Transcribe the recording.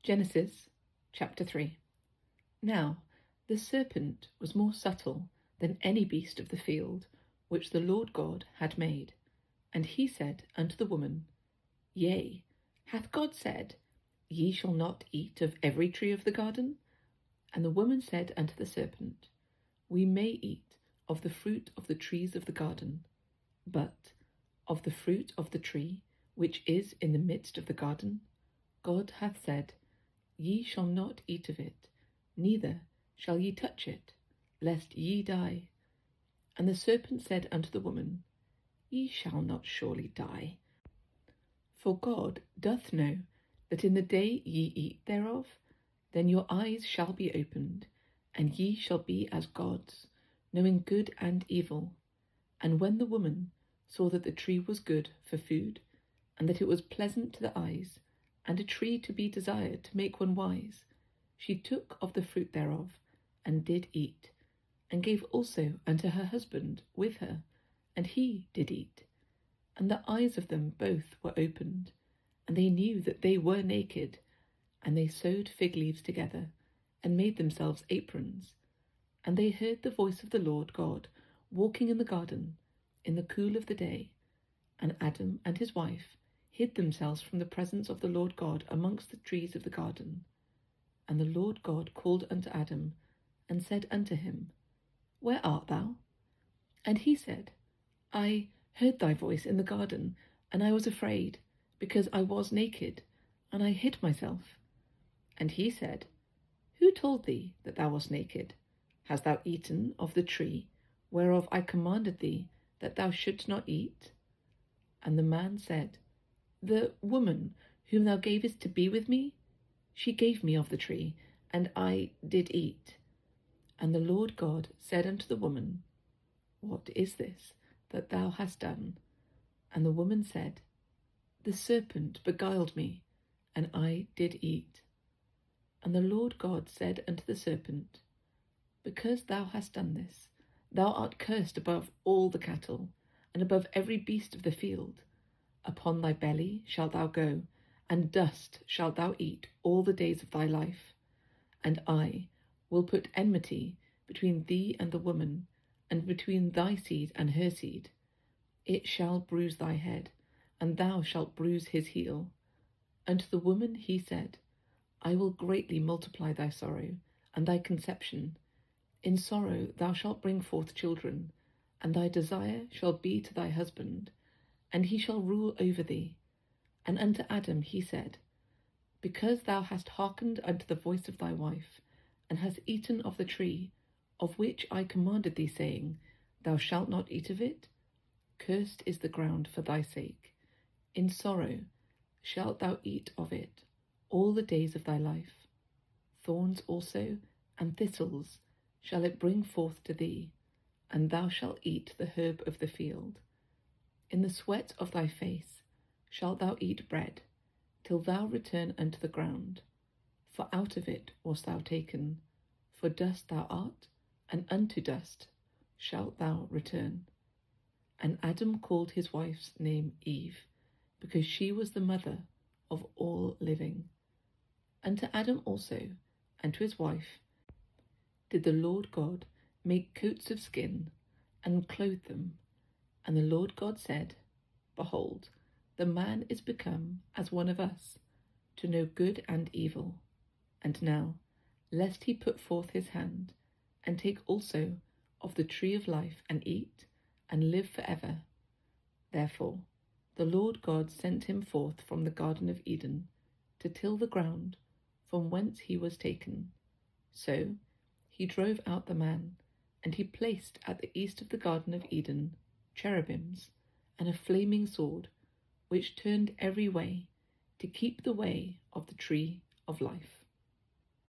Genesis chapter 3. Now the serpent was more subtle than any beast of the field which the Lord God had made. And he said unto the woman, Yea, hath God said, Ye shall not eat of every tree of the garden? And the woman said unto the serpent, We may eat of the fruit of the trees of the garden, but of the fruit of the tree which is in the midst of the garden, God hath said, Ye shall not eat of it, neither shall ye touch it, lest ye die. And the serpent said unto the woman, Ye shall not surely die. For God doth know that in the day ye eat thereof, then your eyes shall be opened, and ye shall be as gods, knowing good and evil. And when the woman saw that the tree was good for food, and that it was pleasant to the eyes, and a tree to be desired to make one wise, she took of the fruit thereof, and did eat, and gave also unto her husband with her, and he did eat. And the eyes of them both were opened, and they knew that they were naked, and they sewed fig leaves together, and made themselves aprons. And they heard the voice of the Lord God walking in the garden in the cool of the day. And Adam and his wife hid themselves from the presence of the Lord God amongst the trees of the garden. And the Lord God called unto Adam, and said unto him, Where art thou? And he said, I heard thy voice in the garden, and I was afraid, because I was naked, and I hid myself. And he said, Who told thee that thou wast naked? Hast thou eaten of the tree whereof I commanded thee that thou shouldst not eat? And the man said, The woman whom thou gavest to be with me, she gave me of the tree, and I did eat. And the Lord God said unto the woman, What is this that thou hast done? And the woman said, The serpent beguiled me, and I did eat. And the Lord God said unto the serpent, Because thou hast done this, thou art cursed above all the cattle, and above every beast of the field. Upon thy belly shalt thou go, and dust shalt thou eat all the days of thy life. And I will put enmity between thee and the woman, and between thy seed and her seed. It shall bruise thy head, and thou shalt bruise his heel. Unto the woman he said, I will greatly multiply thy sorrow, and thy conception. In sorrow thou shalt bring forth children, and thy desire shall be to thy husband, and he shall rule over thee. And unto Adam he said, Because thou hast hearkened unto the voice of thy wife, and hast eaten of the tree, of which I commanded thee, saying, Thou shalt not eat of it, cursed is the ground for thy sake. In sorrow shalt thou eat of it all the days of thy life. Thorns also and thistles shall it bring forth to thee, and thou shalt eat the herb of the field. In the sweat of thy face shalt thou eat bread, till thou return unto the ground. For out of it wast thou taken, for dust thou art, and unto dust shalt thou return. And Adam called his wife's name Eve, because she was the mother of all living. Unto Adam also, and to his wife, did the Lord God make coats of skin, and clothe them. And the Lord God said, Behold, the man is become as one of us, to know good and evil. And now, lest he put forth his hand, and take also of the tree of life, and eat, and live for ever. Therefore the Lord God sent him forth from the Garden of Eden, to till the ground, from whence he was taken. So he drove out the man, and he placed at the east of the Garden of Eden cherubims, and a flaming sword, which turned every way, to keep the way of the tree of life.